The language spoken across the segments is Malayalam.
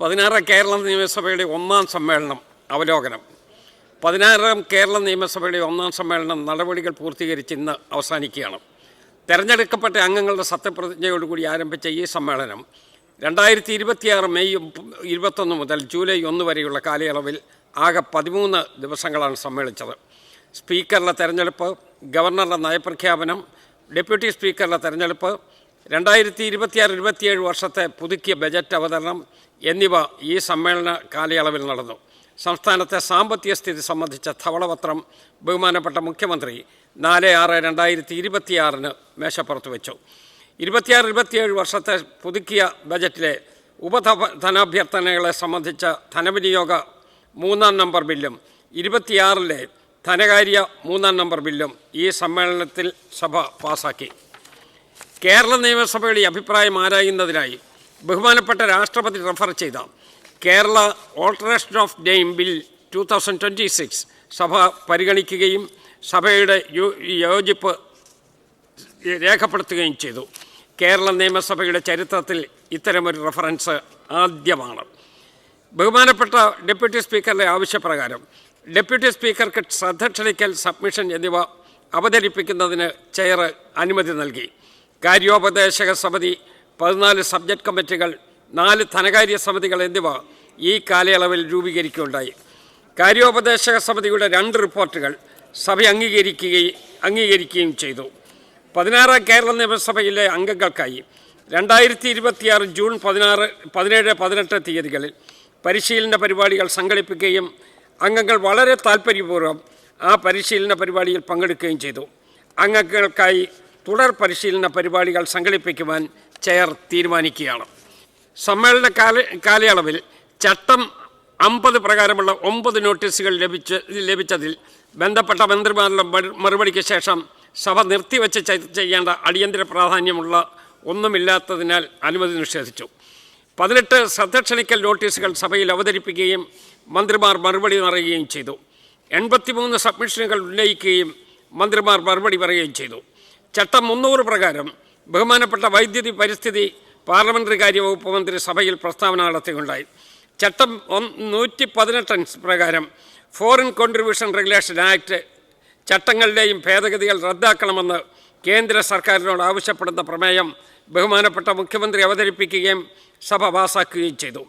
16 കേരള നിയമസഭയുടെ ഒന്നാം സമ്മേളനം അവലോകനം. 16 കേരള നിയമസഭയുടെ ഒന്നാം സമ്മേളനം നടപടികൾ പൂർത്തീകരിച്ച് ഇന്ന് അവസാനിക്കുകയാണ്. തെരഞ്ഞെടുക്കപ്പെട്ട അംഗങ്ങളുടെ സത്യപ്രതിജ്ഞയോടുകൂടി ആരംഭിച്ച ഈ സമ്മേളനം 2026 മെയ് 21 മുതൽ ജൂലൈ 1 വരെയുള്ള കാലയളവിൽ ആകെ 13 ദിവസങ്ങളാണ് സമ്മേളിച്ചത്. സ്പീക്കറുടെ തെരഞ്ഞെടുപ്പ്, ഗവർണറുടെ നയപ്രഖ്യാപനം, ഡെപ്യൂട്ടി സ്പീക്കറുടെ തെരഞ്ഞെടുപ്പ്, 2026-27 വർഷത്തെ പുതുക്കിയ ബജറ്റ് അവതരണം എന്നിവ ഈ സമ്മേളന കാലയളവിൽ നടന്നു. സംസ്ഥാനത്തെ സാമ്പത്തിക സ്ഥിതി സംബന്ധിച്ച ധവളപത്രം ബഹുമാനപ്പെട്ട മുഖ്യമന്ത്രി 4/6/2026 മേശപ്പുറത്ത് വെച്ചു. 26-27 വർഷത്തെ പുതുക്കിയ ബജറ്റിലെ ഉപധനാഭ്യർത്ഥനകളെ സംബന്ധിച്ച ധനവിനിയോഗ 3-ാം നമ്പർ ബില്ലും 26-ലെ ധനകാര്യ 3-ാം നമ്പർ ബില്ലും ഈ സമ്മേളനത്തിൽ സഭ പാസാക്കി. കേരള നിയമസഭയുടെ അഭിപ്രായം ആരായുന്നതിനായി ബഹുമാനപ്പെട്ട രാഷ്ട്രപതി റഫർ ചെയ്ത Kerala alteration of name bill 2026 സഭ പരിഗണിക്കുകയും സഭയുടെ യോജിപ്പ് രേഖപ്പെടുത്തുകയും ചെയ്തു. കേരള നിയമസഭയുടെ ചരിത്രത്തിൽ ഇത്തരമൊരു റഫറൻസ് ആദ്യമാണ്. ബഹുമാനപ്പെട്ട ഡെപ്യൂട്ടി സ്പീക്കറുടെ ആവശ്യപ്രകാരം ഡെപ്യൂട്ടി സ്പീക്കർക്ക് ശ്രദ്ധ ക്ഷണിക്കൽ, സബ്മിഷൻ എന്നിവ അവതരിപ്പിക്കുന്നതിന് ചെയർ അനുമതി നൽകി. കാര്യോപദേശക സമിതി, 14 സബ്ജക്റ്റ് കമ്മിറ്റികൾ, 4 ധനകാര്യ സമിതികൾ എന്നിവ ഈ കാലയളവിൽ രൂപീകരിക്കുകയുണ്ടായി. കാര്യോപദേശക സമിതിയുടെ 2 റിപ്പോർട്ടുകൾ സഭ അംഗീകരിക്കുകയും ചെയ്തു. 16 കേരള നിയമസഭയിലെ അംഗങ്ങൾക്കായി 2026 ജൂൺ 16, 17, 18 തീയതികളിൽ പരിശീലന പരിപാടികൾ സംഘടിപ്പിക്കുകയും അംഗങ്ങൾ വളരെ താൽപ്പര്യപൂർവ്വം ആ പരിശീലന പരിപാടിയിൽ പങ്കെടുക്കുകയും ചെയ്തു. അംഗങ്ങൾക്കായി തുടർ പരിശീലന പരിപാടികൾ സംഘടിപ്പിക്കുവാൻ ചെയർ തീരുമാനിക്കുകയാണ്. സമ്മേളന കാലയളവിൽ ചട്ടം 50 പ്രകാരമുള്ള 9 നോട്ടീസുകൾ ലഭിച്ചതിൽ ബന്ധപ്പെട്ട മന്ത്രിമാരുടെ മറുപടിക്ക് ശേഷം സഭ നിർത്തിവെച്ച് ചെയ്യേണ്ട അടിയന്തര പ്രാധാന്യമുള്ള ഒന്നുമില്ലാത്തതിനാൽ അനുമതി നിഷേധിച്ചു. 18 ശ്രദ്ധ ക്ഷണിക്കൽ നോട്ടീസുകൾ സഭയിൽ അവതരിപ്പിക്കുകയും മന്ത്രിമാർ മറുപടി പറയുകയും ചെയ്തു. 83 സബ്മിഷനുകൾ ഉന്നയിക്കുകയും മന്ത്രിമാർ മറുപടി പറയുകയും ചെയ്തു. ചട്ടം 300 പ്രകാരം ബഹുമാനപ്പെട്ട വൈദ്യുതി, പരിസ്ഥിതി, പാർലമെൻ്ററി കാര്യ വകുപ്പ് മന്ത്രി സഭയിൽ പ്രസ്താവന നടത്തുകയുണ്ടായി. ചട്ടം 118 പ്രകാരം ഫോറിൻ കോൺട്രിബ്യൂഷൻ റെഗുലേഷൻ ആക്ട് ചട്ടങ്ങളിലെയും ഭേദഗതികൾ റദ്ദാക്കണമെന്ന് കേന്ദ്ര സർക്കാരിനോട് ആവശ്യപ്പെടുന്ന പ്രമേയം ബഹുമാനപ്പെട്ട മുഖ്യമന്ത്രി അവതരിപ്പിക്കുകയും സഭ പാസാക്കുകയും ചെയ്തു.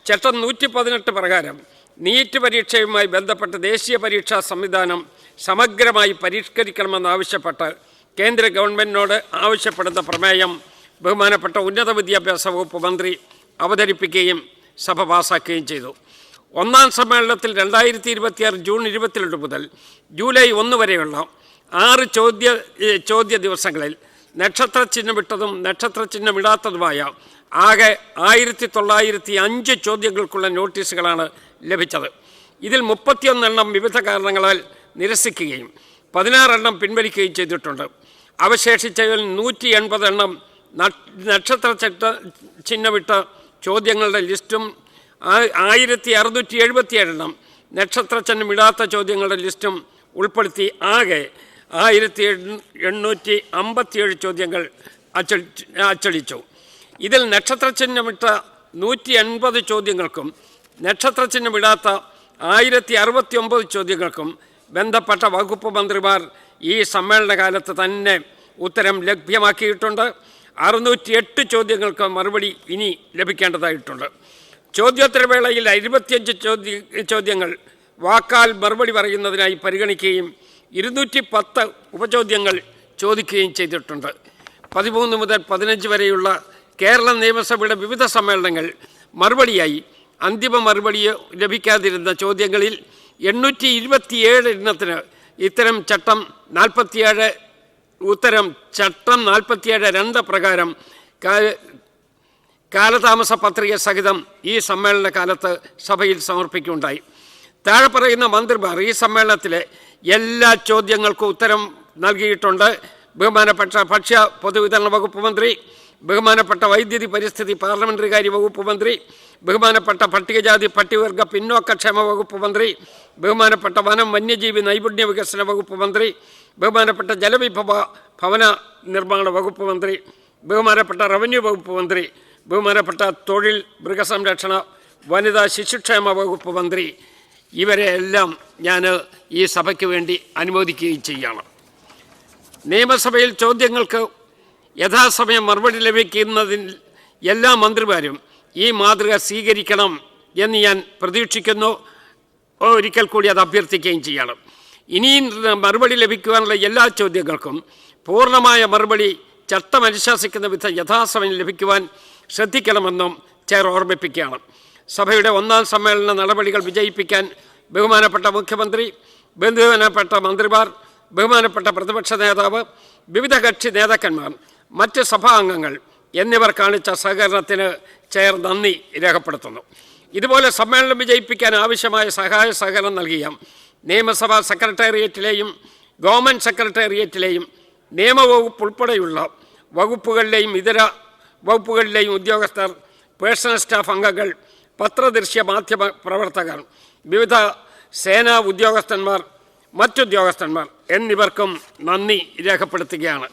ചട്ടം 118 പ്രകാരം നീറ്റ് പരീക്ഷയുമായി ബന്ധപ്പെട്ട് ദേശീയ പരീക്ഷാ സംവിധാനം സമഗ്രമായി പരിഷ്കരിക്കണമെന്നാവശ്യപ്പെട്ട് കേന്ദ്ര ഗവൺമെൻറ്റിനോട് ആവശ്യപ്പെടുന്ന പ്രമേയം ബഹുമാനപ്പെട്ട ഉന്നത വിദ്യാഭ്യാസ വകുപ്പ് മന്ത്രി അവതരിപ്പിക്കുകയും സഭ പാസാക്കുകയും ചെയ്തു. ഒന്നാം സമ്മേളനത്തിൽ 2026 ജൂൺ 22 മുതൽ ജൂലൈ 1 വരെയുള്ള 6 ചോദ്യ ദിവസങ്ങളിൽ നക്ഷത്രചിഹ്നമിട്ടതും നക്ഷത്രചിഹ്നമിടാത്തതുമായ ആകെ 1905 ചോദ്യങ്ങൾക്കുള്ള നോട്ടീസുകളാണ് ലഭിച്ചത്. ഇതിൽ 31 എണ്ണം വിവിധ കാരണങ്ങളാൽ നിരസിക്കുകയും 16 എണ്ണം പിൻവലിക്കുകയും ചെയ്തിട്ടുണ്ട്. അവശേഷിച്ചതിൽ 180 എണ്ണം നക്ഷത്ര ചിഹ്നമിട്ട ചോദ്യങ്ങളുടെ ലിസ്റ്റും 1677 എണ്ണം നക്ഷത്ര ചിഹ്നമിടാത്ത ചോദ്യങ്ങളുടെ ലിസ്റ്റും ഉൾപ്പെടുത്തി ആകെ 1857 ചോദ്യങ്ങൾ അച്ചടിച്ചു. ഇതിൽ നക്ഷത്ര ചിഹ്നമിട്ട 180 ചോദ്യങ്ങൾക്കും നക്ഷത്ര ചിഹ്നമിടാത്ത 1069 ചോദ്യങ്ങൾക്കും ബന്ധപ്പെട്ട വകുപ്പ് മന്ത്രിമാർ ഈ സമ്മേളനകാലത്ത് തന്നെ ഉത്തരം ലഭ്യമാക്കിയിട്ടുണ്ട്. 608 ചോദ്യങ്ങൾക്ക് മറുപടി ഇനി ലഭിക്കേണ്ടതായിട്ടുണ്ട്. ചോദ്യോത്തരവേളയിൽ 25 ചോദ്യങ്ങൾ വാക്കാൽ മറുപടി പറയുന്നതിനായി പരിഗണിക്കുകയും 210 ഉപചോദ്യങ്ങൾ ചോദിക്കുകയും ചെയ്തിട്ടുണ്ട്. 13 മുതൽ 15 വരെയുള്ള കേരള നിയമസഭയുടെ വിവിധ സമ്മേളനങ്ങൾ മറുപടിയായി അന്തിമ മറുപടി ലഭിക്കാതിരുന്ന ചോദ്യങ്ങളിൽ 827 എണ്ണത്തിന് ചട്ടം 47(2) പ്രകാരം കാലതാമസ പത്രിക സഹിതം ഈ സമ്മേളന കാലത്ത് സഭയിൽ സമർപ്പിക്കുകയുണ്ടായി. താഴെ പറയുന്ന മന്ത്രിമാർ ഈ സമ്മേളനത്തിലെ എല്ലാ ചോദ്യങ്ങൾക്കും ഉത്തരം നൽകിയിട്ടുണ്ട്. ബഹുമാനപ്പെട്ട ഭക്ഷ്യ പൊതുവിതരണ വകുപ്പ് മന്ത്രി, ബഹുമാനപ്പെട്ട വൈദ്യുതി, പരിസ്ഥിതി, പാർലമെൻ്ററി കാര്യ വകുപ്പ് മന്ത്രി, ബഹുമാനപ്പെട്ട പട്ടികജാതി പട്ടികവർഗ പിന്നോക്കക്ഷേമ വകുപ്പ് മന്ത്രി, ബഹുമാനപ്പെട്ട വനം വന്യജീവി നൈപുണ്യ വികസന വകുപ്പ് മന്ത്രി, ബഹുമാനപ്പെട്ട ജലവിഭവ ഭവന നിർമ്മാണ വകുപ്പ് മന്ത്രി, ബഹുമാനപ്പെട്ട റവന്യൂ വകുപ്പ് മന്ത്രി, ബഹുമാനപ്പെട്ട തൊഴിൽ, മൃഗസംരക്ഷണ, വനിതാ ശിശുക്ഷേമ വകുപ്പ് മന്ത്രി, ഇവരെ എല്ലാം ഞാൻ ഈ സഭയ്ക്ക് വേണ്ടി അനുമോദിക്കുകയും ചെയ്യണം. നിയമസഭയിൽ ചോദ്യങ്ങൾക്ക് യഥാസമയം മറുപടി ലഭിക്കുന്നതിൽ എല്ലാ മന്ത്രിമാരും ഈ മാതൃക സ്വീകരിക്കണം എന്ന് ഞാൻ പ്രതീക്ഷിക്കുന്നു. ഒരിക്കൽ കൂടി അത് അഭ്യർത്ഥിക്കുകയും ചെയ്യണം. ഇനിയും മറുപടി ലഭിക്കുവാനുള്ള എല്ലാ ചോദ്യങ്ങൾക്കും പൂർണ്ണമായ മറുപടി ചട്ടം അനുശാസിക്കുന്ന വിധം യഥാസമയം ലഭിക്കുവാൻ ശ്രദ്ധിക്കണമെന്നും ചെയർ ഓർമ്മിപ്പിക്കുകയാണ്. സഭയുടെ 1ാം സമ്മേളന നടപടികൾ വിജയിപ്പിക്കാൻ ബഹുമാനപ്പെട്ട മുഖ്യമന്ത്രി, ബഹുമാനപ്പെട്ട മന്ത്രിമാർ, ബഹുമാനപ്പെട്ട പ്രതിപക്ഷ നേതാവ്, വിവിധ കക്ഷി നേതാക്കന്മാർ, മറ്റ് സഭാംഗങ്ങൾ എന്നിവർ കാണിച്ച സഹകരണത്തിന് ചെയർ നന്ദി രേഖപ്പെടുത്തുന്നു. ഇതുപോലെ സമ്മേളനം വിജയിപ്പിക്കാൻ ആവശ്യമായ സഹായ സഹകരണം നൽകിയ നിയമസഭാ സെക്രട്ടേറിയറ്റിലെയും ഗവൺമെൻറ് സെക്രട്ടേറിയറ്റിലെയും നിയമവകുപ്പ് ഉൾപ്പെടെയുള്ള വകുപ്പുകളിലെയും ഇതര വകുപ്പുകളിലെയും ഉദ്യോഗസ്ഥർ, പേഴ്സണൽ സ്റ്റാഫ് അംഗങ്ങൾ, പത്രദൃശ്യ മാധ്യമ പ്രവർത്തകർ, വിവിധ സേനാ ഉദ്യോഗസ്ഥന്മാർ, മറ്റുദ്യോഗസ്ഥന്മാർ എന്നിവർക്കും നന്ദി രേഖപ്പെടുത്തുകയാണ്.